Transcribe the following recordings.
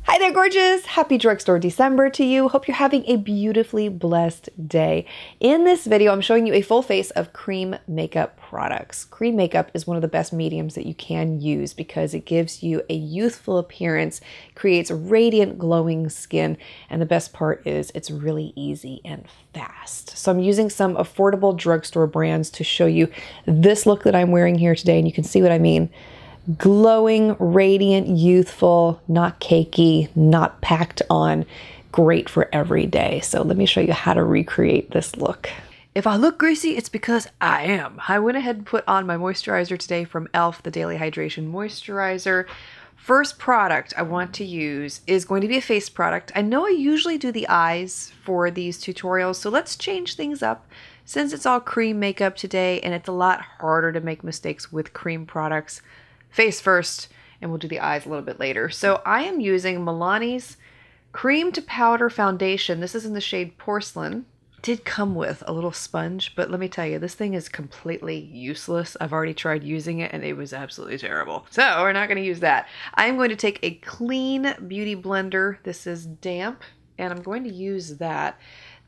Hi there, gorgeous! Happy Drugstore December to you. Hope you're having a beautifully blessed day. In this video, I'm showing you a full face of cream makeup products. Cream makeup is one of the best mediums that you can use because it gives you a youthful appearance, creates radiant, glowing skin, and the best part is it's really easy and fast. So I'm using some affordable drugstore brands to show you this look that I'm wearing here today, and you can see what I mean. Glowing, radiant, youthful, not cakey, not packed on, great for every day. So let me show you how to recreate this look. If I look greasy, it's because I am. I went ahead and put on my moisturizer today from e.l.f., the Daily Hydration Moisturizer. First product I want to use is going to be a face product. I know I usually do the eyes for these tutorials, so let's change things up. Since it's all cream makeup today and it's a lot harder to make mistakes with cream products, face first, and we'll do the eyes a little bit later. So I am using Milani's Cream to Powder Foundation. This is in the shade Porcelain. It did come with a little sponge, but let me tell you, this thing is completely useless. I've already tried using it and it was absolutely terrible. So we're not going to use that. I'm going to take a clean beauty blender. This is damp, and I'm going to use that.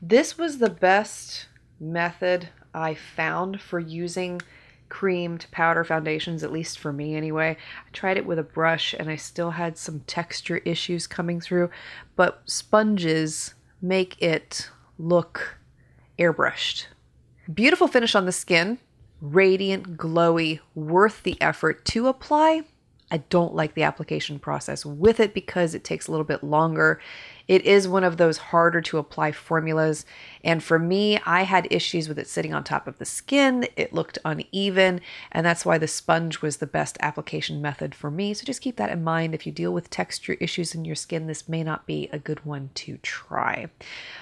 This was the best method I found for using cream to powder foundations, at least for me anyway. I tried it with a brush and I still had some texture issues coming through, but sponges make it look airbrushed. Beautiful finish on the skin, radiant, glowy, worth the effort to apply. I don't like the application process with it because it takes a little bit longer. It is one of those harder to apply formulas. And for me, I had issues with it sitting on top of the skin. It looked uneven, and that's why the sponge was the best application method for me. So just keep that in mind. If you deal with texture issues in your skin, this may not be a good one to try.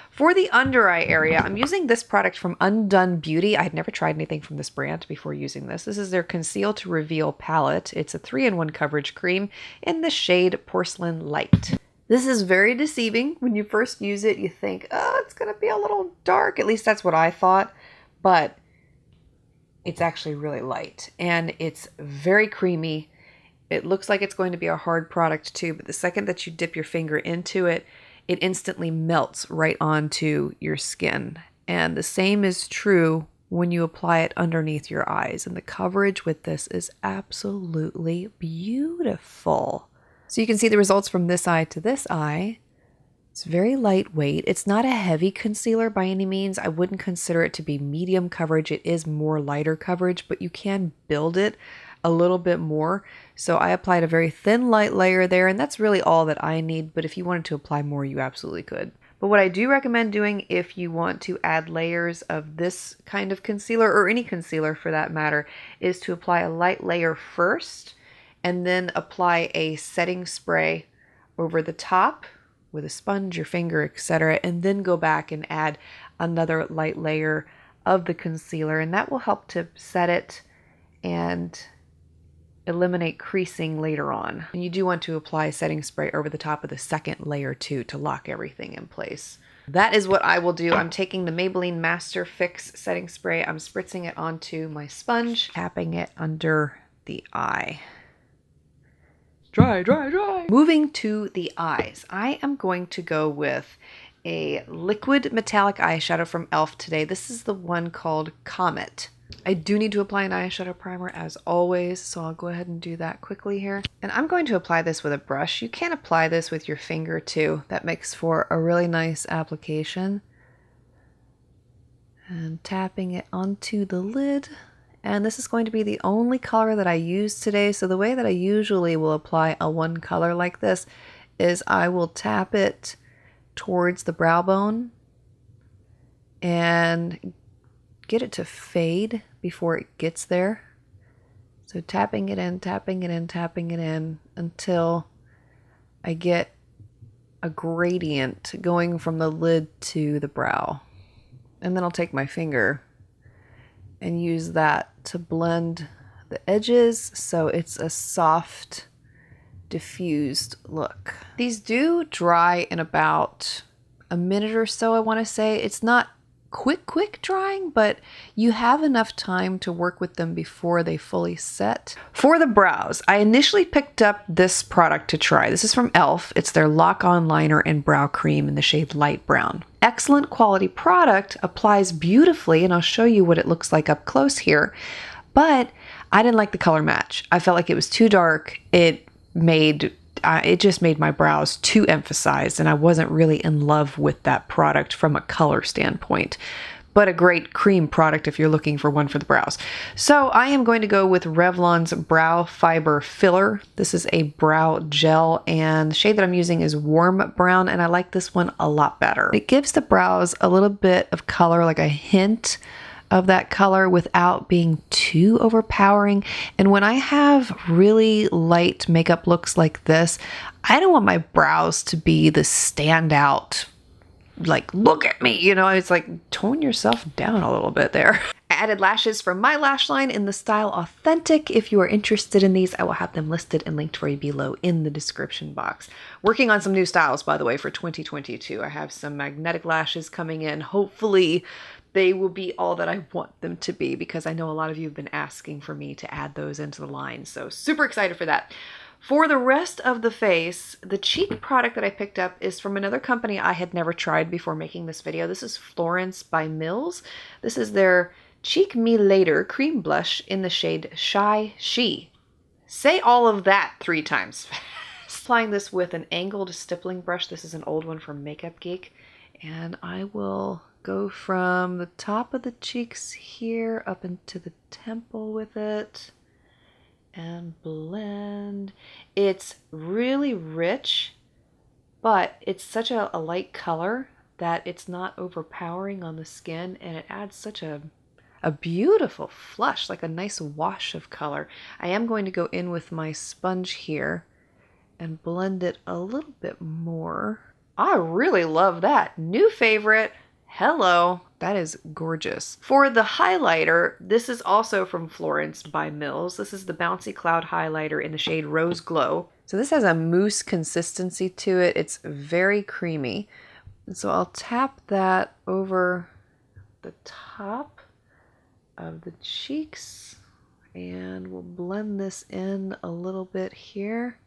For the under eye area, I'm using this product from Undone Beauty. I had never tried anything from this brand before using this. This is their Conceal to Reveal palette. It's a 3-in-1 coverage cream in the shade Porcelain Light. This is very deceiving. When you first use it, you think, oh, it's going to be a little dark. At least that's what I thought. But it's actually really light. And it's very creamy. It looks like it's going to be a hard product too. But the second that you dip your finger into it, it instantly melts right onto your skin. And the same is true when you apply it underneath your eyes. And the coverage with this is absolutely beautiful. So you can see the results from this eye to this eye. It's very lightweight. It's not a heavy concealer by any means. I wouldn't consider it to be medium coverage. It is more lighter coverage, but you can build it a little bit more. So I applied a very thin light layer there, and that's really all that I need. But if you wanted to apply more, you absolutely could. But what I do recommend doing if you want to add layers of this kind of concealer, or any concealer for that matter, is to apply a light layer first, and then apply a setting spray over the top with a sponge, your finger, etc. And then go back and add another light layer of the concealer. And that will help to set it and eliminate creasing later on. And you do want to apply a setting spray over the top of the second layer too to lock everything in place. That is what I will do. I'm taking the Maybelline Master Fix setting spray. I'm spritzing it onto my sponge, tapping it under the eye. Dry, dry, dry. Moving to the eyes, I am going to go with a liquid metallic eyeshadow from e.l.f. today. This is the one called Comet. I do need to apply an eyeshadow primer as always, so I'll go ahead and do that quickly here. And I'm going to apply this with a brush. You can apply this with your finger too. That makes for a really nice application. And tapping it onto the lid. And this is going to be the only color that I use today. So the way that I usually will apply a one color like this is I will tap it towards the brow bone and get it to fade before it gets there. So tapping it in, tapping it in, tapping it in until I get a gradient going from the lid to the brow. And then I'll take my finger and use that to blend the edges so it's a soft, diffused look. These do dry in about a minute or so, I want to say. It's not quick drying, but you have enough time to work with them before they fully set. For the brows, I initially picked up this product to try. This is from e.l.f. It's their Lock-On Liner and Brow Cream in the shade Light Brown. Excellent quality product, applies beautifully, and I'll show you what it looks like up close here. But I didn't like the color match. I felt like it was too dark. It just made my brows too emphasized, and I wasn't really in love with that product from a color standpoint. But a great cream product if you're looking for one for the brows. So I am going to go with Revlon's Brow Fiber Filler. This is a brow gel, and the shade that I'm using is Warm Brown, and I like this one a lot better. It gives the brows a little bit of color, like a hint of that color without being too overpowering. And when I have really light makeup looks like this, I don't want my brows to be the standout, like, look at me, you know, it's like, tone yourself down a little bit there. I added lashes from my lash line in the style Authentic. If you are interested in these, I will have them listed and linked for you below in the description box. Working on some new styles, by the way, for 2022. I have some magnetic lashes coming in. Hopefully they will be all that I want them to be, because I know a lot of you have been asking for me to add those into the line. So super excited for that. For the rest of the face, the cheek product that I picked up is from another company I had never tried before making this video. This is Florence by Mills. This is their Cheek Me Later Cream Blush in the shade Shy She. Say all of that 3 times. Applying this with an angled stippling brush. This is an old one from Makeup Geek. And I will go from the top of the cheeks here up into the temple with it and blend. It's really rich, but it's such a light color that it's not overpowering on the skin, and it adds such a beautiful flush, like a nice wash of color. I am going to go in with my sponge here and blend it a little bit more. I really love that. New favorite. Hello, that is gorgeous. For the highlighter, this is also from Florence by Mills. This is the Bouncy Cloud Highlighter in the shade Rose Glow. So this has a mousse consistency to it. It's very creamy. And so I'll tap that over the top of the cheeks, and we'll blend this in a little bit here.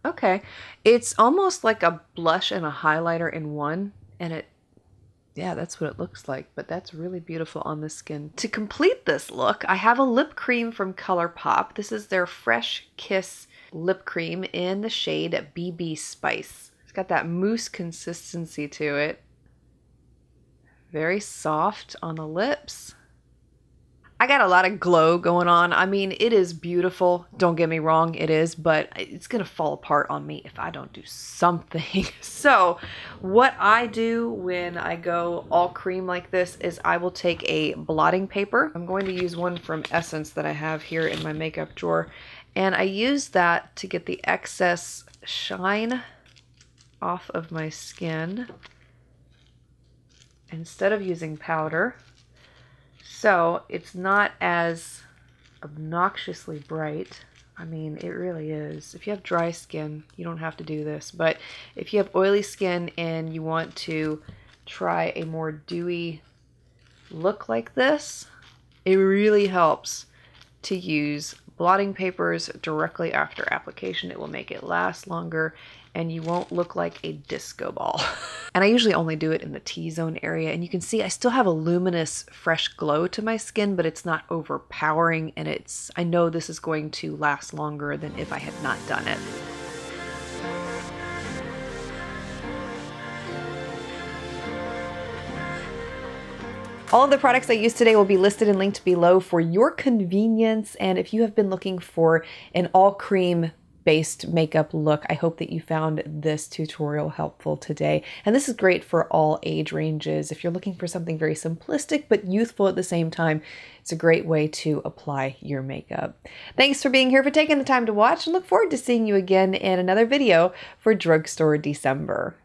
Okay, it's almost like a blush and a highlighter in one, and yeah, that's what it looks like, but that's really beautiful on the skin. To complete this look, I have a lip cream from ColourPop. This is their Fresh Kiss lip cream in the shade BB Spice. It's got that mousse consistency to it. Very soft on the lips. I got a lot of glow going on. I mean, it is beautiful. Don't get me wrong, it is, but it's gonna fall apart on me if I don't do something. So what I do when I go all cream like this is I will take a blotting paper. I'm going to use one from Essence that I have here in my makeup drawer. And I use that to get the excess shine off of my skin instead of using powder. So it's not as obnoxiously bright. I mean, it really is. If you have dry skin, you don't have to do this. But if you have oily skin and you want to try a more dewy look like this, it really helps to use blotting papers directly after application. It will make it last longer, and you won't look like a disco ball. And I usually only do it in the T-zone area, and you can see I still have a luminous, fresh glow to my skin, but it's not overpowering, and I know this is going to last longer than if I had not done it. All of the products I used today will be listed and linked below for your convenience. And if you have been looking for an all cream based makeup look, I hope that you found this tutorial helpful today. And this is great for all age ranges. If you're looking for something very simplistic but youthful at the same time, it's a great way to apply your makeup. Thanks for being here, for taking the time to watch, and look forward to seeing you again in another video for Drugstore December.